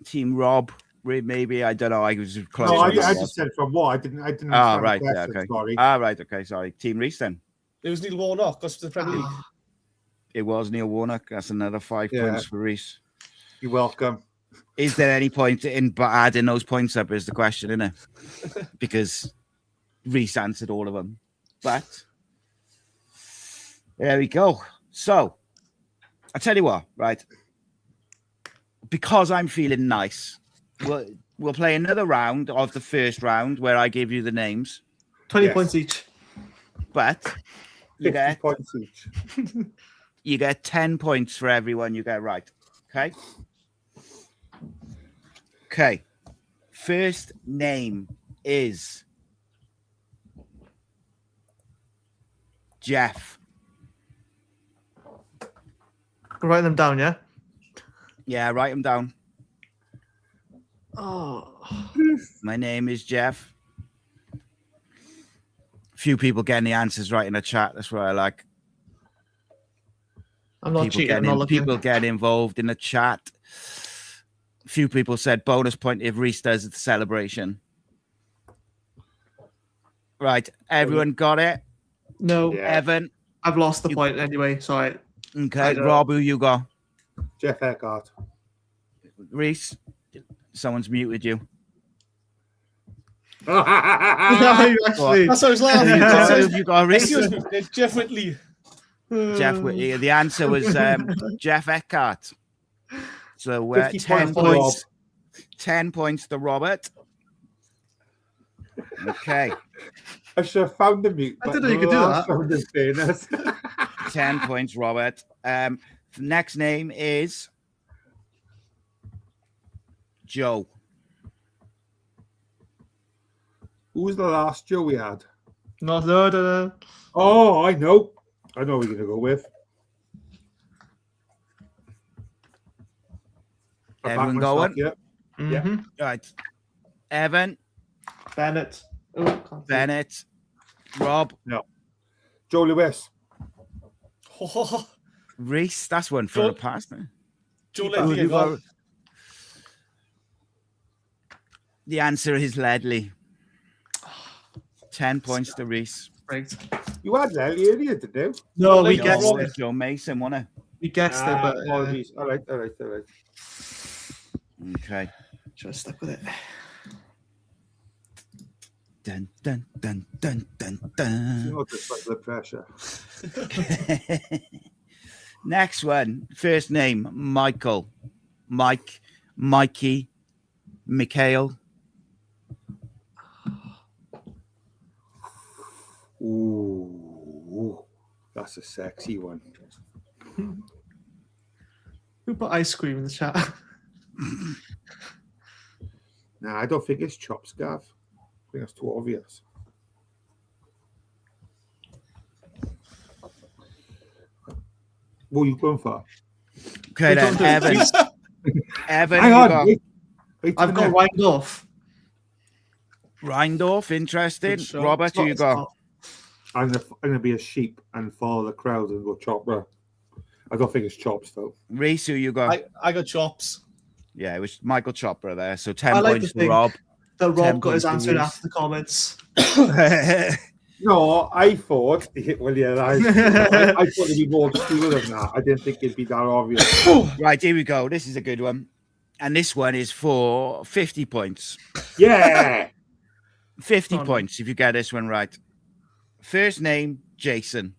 Team Rob, maybe. I don't know. I was close. No, on I that one. just said from what. I didn't Oh, understand right. the Yeah, question, okay. sorry. Right. Okay. Sorry. Team Reese then. It was Neil Warnock. That's for the Premier League. It was Neil Warnock. That's another 5 Yeah. points for Reese. You're welcome. Is there any point in adding those points up? Is the question, isn't it? Because Reese answered all of them. But there we go. So I tell you what, right? Because I'm feeling nice, we'll play another round of the first round where I give you the names. 20 Yes. points each. But 50 points each. you get 10 points for everyone you get right. Okay. Okay. First name is Jeff. Write them down, yeah? Yeah, write them down. Oh. My name is Jeff. Few people getting the answers right in the chat. That's what I like. I'm not cheating. I'm not looking. People get involved in the chat. Few people said bonus point if Reese does the celebration. Right. Everyone got it? No, Yeah. Evan. I've lost the point anyway. Sorry. Okay. Rob, who you got? Jeff Eckhart. Reese. Someone's muted you. No, you actually. That's what I was laughing. Who you got, Reese? Excuse me, it's Jeff Whitley. Jeff Whitley. The answer was Jeff Eckhart. So 50 10 points to points. 10 points to Robert. Okay. I should have found the mute. I didn't know you could do that. Found in fairness. 10 points, Robert. Next name is Joe. Who was the last Joe we had? No. Oh, I know. I know what we're going to go with. I back Everyone myself, going? Yeah. Mm-hmm. Right. Evan, Bennett. Oh, can't see. Bennett, Rob, Joe Lewis. Oh, Reese. That's one for Joe- the past. Then. Joe Who Ledley. you I got. got? The answer is Ledley. 10 points to Reese. Right. You had Lely earlier, didn't you? No, we No, guessed Joe, it. Joe Mason, wasn't We guessed it, but apologies. All right. it? Okay. should have stuck with it. Dun, dun, dun, dun, dun, It's dun. not just like the pressure. Next one. First name, Michael. Mike, Mikey, Mikhail. Ooh, that's a sexy one. Who put ice cream in the chat? Nah, I don't think it's chops, Gav. I think that's too obvious. What are you going for? Okay, then, Evan. Evan, Hang you on. got Wait I've got Reindorf. Reindorf, interesting. Good shout. Robert, who you It's got? not- I'm gonna be a sheep and follow the crowd and go chopper. I don't think it's chops though. Reese, who you got? I got chops. Yeah, it was Michael Chopper there. So 10 I like points to for think Rob. that 10 Rob got his points to answer Reese. after the comments. No, I thought. Well, yeah, I thought it'd be more obscure than that. I didn't think it'd be that obvious. Right, here we go. This is a good one. And this one is for 50 points. Yeah. 50 Oh, points if you get this one right. First name, Jason.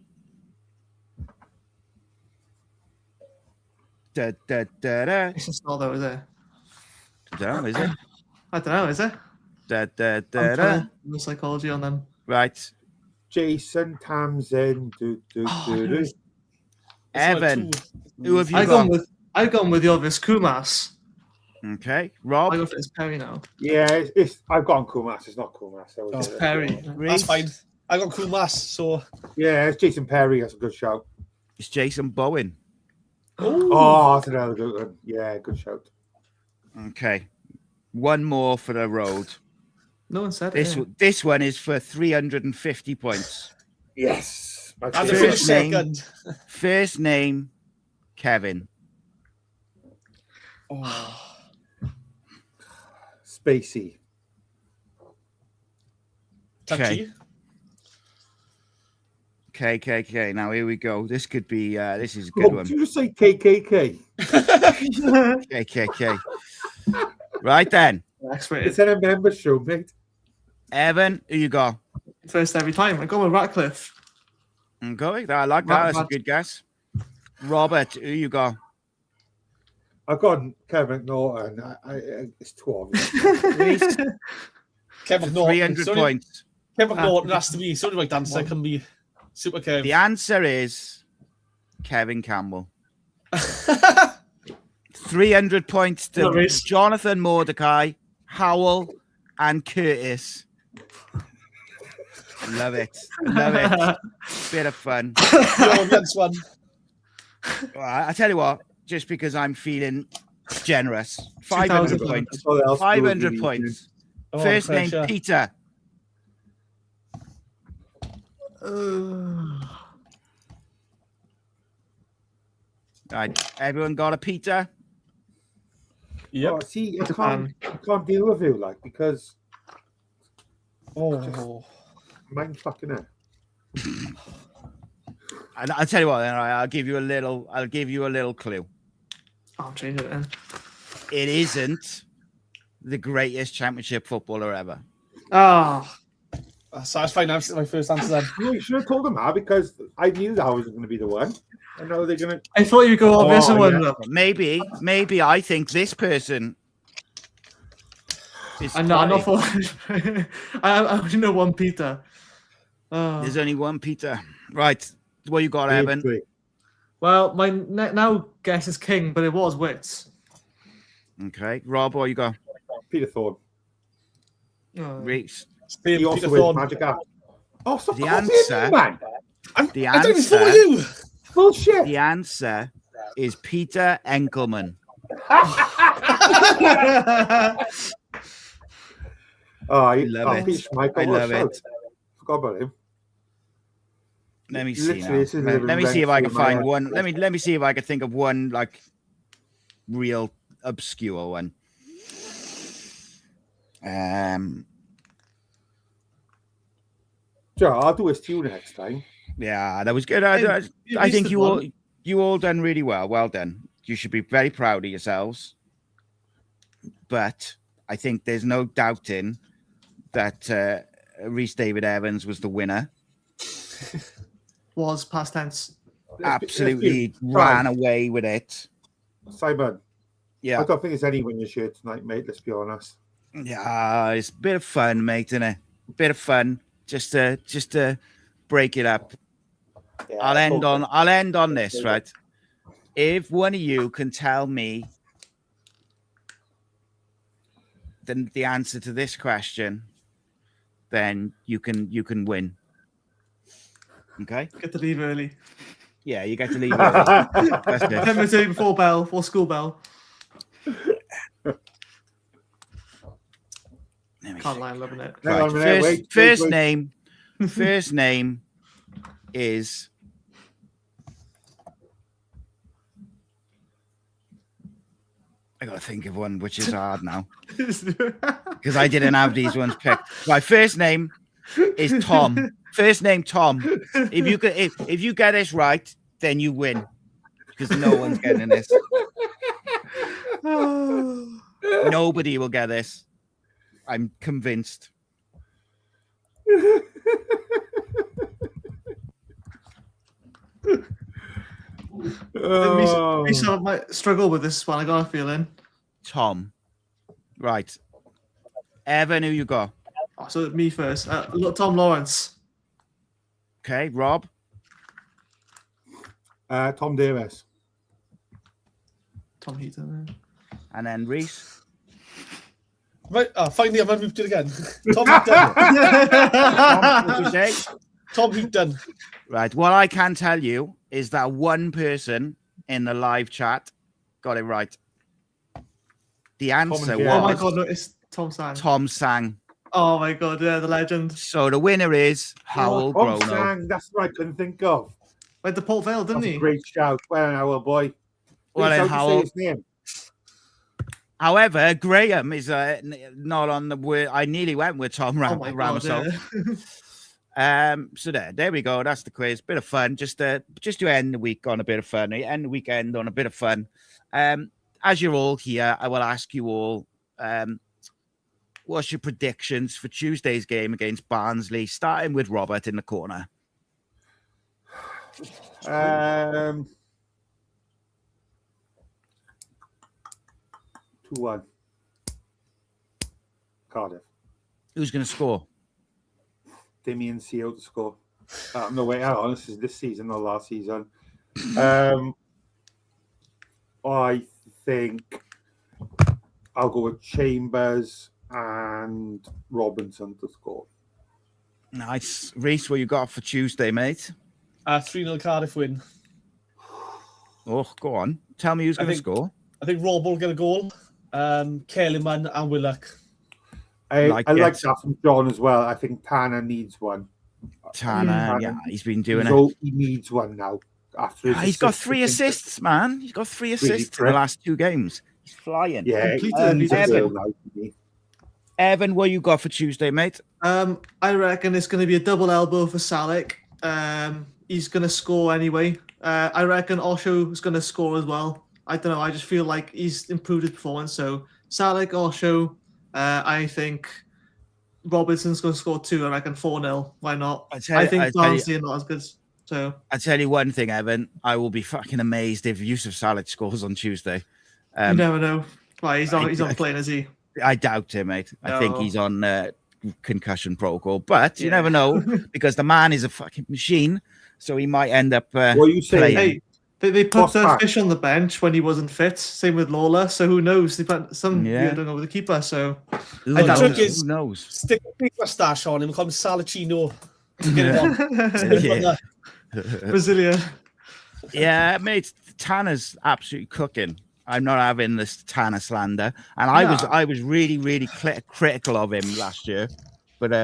Da, da, da, da. It's not though, is it? I don't know, is it? I don't know, is it? Da, da, da, I'm da. trying to do the psychology on them. Right. Jason Tamsin. Evan, who have you I've got? gone with the obvious Kumas. Okay. I Rob, go for this Perry now. Yeah, it's I've gone Kumas. It's not Kumas. Oh, It's Perry. That's Reese, fine. I got Kumas, so Yeah, it's Jason Perry. That's a good shout. it's Jason Bowen. Oh, that's another good one. Yeah, good shout. Okay. One more for the road. No one said This it. this one is for 350 points. Yes. and First the finish name. second. First name, Kevin. Oh. Spacey. Touchy. Okay. Now here we go. This could be. This is a good Oh, one. did you just say KKK? KKK. Right then, Expert. It's in a member show, mate. Evan, who you got? First every time. I go with Ratcliffe. Okay, I like that. That's a good guess. Robert, who you got? I've gone Kevin Norton. It's too obvious. Reese, Kevin Norton. 300 points. Kevin Norton has to be. So the right answer can be Super Kev. The answer is Kevin Campbell. 300 points to Reese. Jonathan Mordecai, Howell, and Curtis. Love it. Love it. Bit of fun. The audience one. I tell you what, just because I'm feeling generous, 500 2,000 points. That's what else 500 do. points. Oh, First name, pressure. Peter. Right, everyone got a Peter? Yep. Oh, see, I Japan. can't deal with you, like, because Oh. mine's fucking it. And I'll tell you what, then, I'll give you a little clue. I'll change it then. It isn't the greatest championship footballer ever. Ah, So that's fine. That's my first answer then. No, you should have told them that because I knew that was going to be the one. I know they're going to. I thought you'd go obvious Oh, one. yeah. Maybe I think this person is I'm not quality. for. I only know one Peter. Oh. There's only one Peter. Right. What you got, Evan? Well, my now guess is King, but it was Wits. Okay. Rob, what you got? Peter Thorne. Oh. Reese. He also wins Magic App. Oh, stop The copying answer- me, man. The I don't even follow answer, you. Bullshit. the answer is Peter Enkelman. Oh, you Love it. Peter Schmeichel, I what a love shout. it. Forgot about him. Let me see Literally, now. this is Let me see if I can rent-free in my find head. one. Let me see if I can think of one like real obscure one. Joe, I'll do his to you next time. Yeah, that was good. You I think missed you all done really well. Well done. You should be very proud of yourselves. But I think there's no doubting that Rhys David Evans was the winner. Was past tense. Absolutely ran away with it. Simon, Yeah. I don't think it's any winning shirt tonight, mate. Let's be honest. Yeah, it's a bit of fun, mate, isn't it? A bit of fun, just to break it up. Yeah, I'll end on this, right? If one of you can tell me the answer to this question, then you can win. Okay? Get to leave early. Yeah, you get to leave early. That's good. 10 minutes early before school bell. Can't lie, I'm loving it. Right. First name is I gotta think of one which is hard now because I didn't have these ones picked. My first name is Tom. First name Tom. If you get this right, then you win because no one's getting this. Nobody will get this. I'm convinced. I might struggle with this one. I got a feeling. Tom. Right. Evan, who you got? Oh, so me first. Tom Lawrence. Okay, Rob. Tom Davis. Tom Heaton. And then Reese. Right, finally I've moved it again. Tom Heaton. Tom Heaton. Right. What I can tell you is that one person in the live chat got it right. The answer was... Oh my God, no, it's Tom Sang. Tom Sang. Oh my God, yeah, the legend. So the winner is Howell Tom Grono. Sang, that's what I couldn't think of. Went to Port Vale, didn't he? Great shout. Well, an hour boy. Well, How then do you say Howell... his name? However, Graham is not on the word. I nearly went with Tom Ramsell. Yeah. So there we go. That's the quiz. Bit of fun. Just to end the week on a bit of fun. End the weekend on a bit of fun. As you're all here, I will ask you all, what's your predictions for Tuesday's game against Barnsley? Starting with Robert in the corner. 2-1. Cardiff. Who's going to score? Damien Seal to score. No, wait, hang on. This is this season or last season. I think I'll go with Chambers and Robinson to score. Nice. Reese, what you got for Tuesday, mate? 3-0 Cardiff win. Oh, go on. Tell me who's going to score. I think Rob will get a goal. Kellyman and Willock. I like that from John as well. I think Tanner needs one. Tanner, yeah, he's been doing it. He needs one now. After he's got 3 assists, man. He's got 3 assists in the last 2 games. He's flying. Yeah, Evan, what you got for Tuesday, mate? I reckon it's going to be a double elbow for Salek. He's going to score anyway. I reckon Osho is going to score as well. I don't know. I just feel like he's improved his performance. So Salek, Osho, I think Robertson's going to score 2. I reckon 4-0. Why not? I think Barnsley are not as good. So I'll tell you one thing, Evan. I will be fucking amazed if Yusuf Salek scores on Tuesday. You never know. Why he's not playing, is he? I doubt it, mate. I think he's on concussion protocol, but you never know because the man is a fucking machine. So he might end up. What are you saying? Hey, they put Fish on the bench when he wasn't fit. Same with Lawler. So who knows? They put some weird thing over the keeper. So who knows? Stick a big mustache on him. Call him Salacino. Brazilian. Yeah, mate. Tanner's absolutely cooking. I'm not having this Tanner slander, and I was really, really critical of him last year, but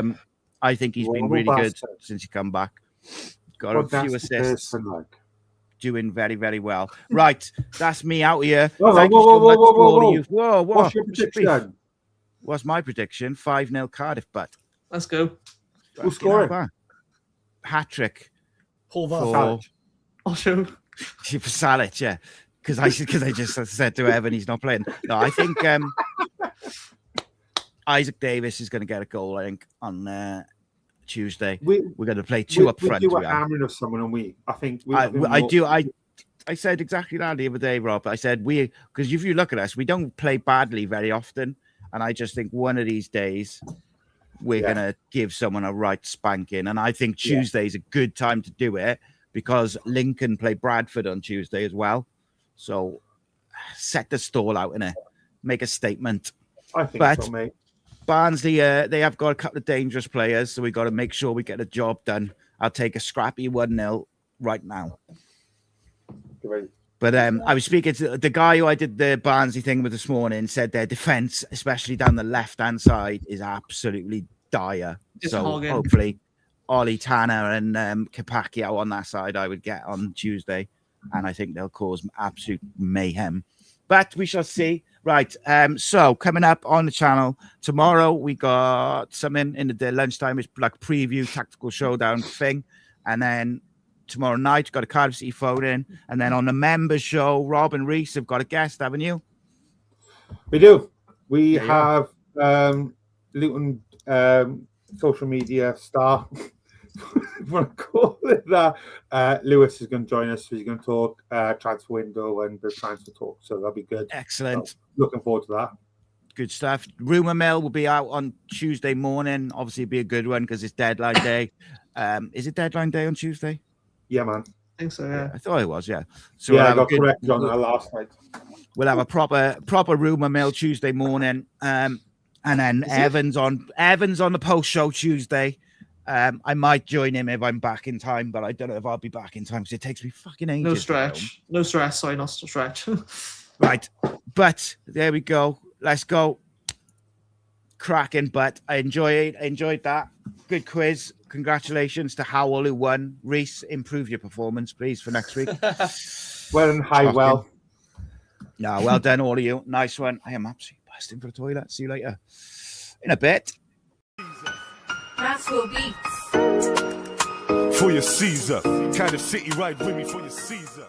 I think he's been really good since he come back. Got a few assists, doing very, very well. Right, that's me out here. Thank you so much to all of you. Whoa! What's your prediction? What's my prediction? 5-0 Cardiff, but let's go. Who's scoring? Hat-trick. Horvath. Osho. For Saleh, yeah. Because I just said to Evan he's not playing. No, I think Isaac Davis is going to get a goal. I think on Tuesday. we're going to play two up front. We do a hammering of someone, and I think I said exactly that the other day, Rob. I said because if you look at us, we don't play badly very often, and I just think one of these days we're gonna give someone a right spanking, and I think Tuesday is a good time to do it because Lincoln play Bradford on Tuesday as well. So set the stall out in it, make a statement. I think so, mate. Barnsley, they have got a couple of dangerous players, so we got to make sure we get the job done. I'll take a scrappy 1-0 right now. Great. But I was speaking to the guy who I did the Barnsley thing with this morning, said their defence, especially down the left-hand side, is absolutely dire. Hopefully Ollie Tanner and Kapakio on that side I would get on Tuesday, and I think they'll cause absolute mayhem. But we shall see. Right, so coming up on the channel tomorrow, we got something in the lunchtime. It's like preview tactical showdown thing, and then tomorrow night we've got a Cardiff City phone in, and then on the members show, Rob and Reese have got a guest, haven't you? We do. We have Luton social media star. Want to call it that. Lewis is going to join us. He's going to talk transfer window and the transfer talk, so that'll be good. Excellent. So, looking forward to that. Good stuff. Rumour Mill will be out on Tuesday morning. Obviously, it'll be a good one because it's deadline day. Is it deadline day on Tuesday? Yeah, man. I think so. Yeah, I thought it was. Yeah. So I got corrected on that last night. We'll have a proper Rumour Mill Tuesday morning, and then Evans on the post show Tuesday. I might join him if I'm back in time, but I don't know if I'll be back in time because it takes me fucking ages. No stress. Sorry, not stretch. Right, but there we go. Let's go. Cracking, but I enjoyed that. Good quiz. Congratulations to Howell who won. Reese, improve your performance, please, for next week. Well and high, well. No, well done, all of you. Nice one. I am absolutely busting for the toilet. See you later. In a bit. Rascal Beats. For your Caesar. Cardiff City, ride with me for your Caesar.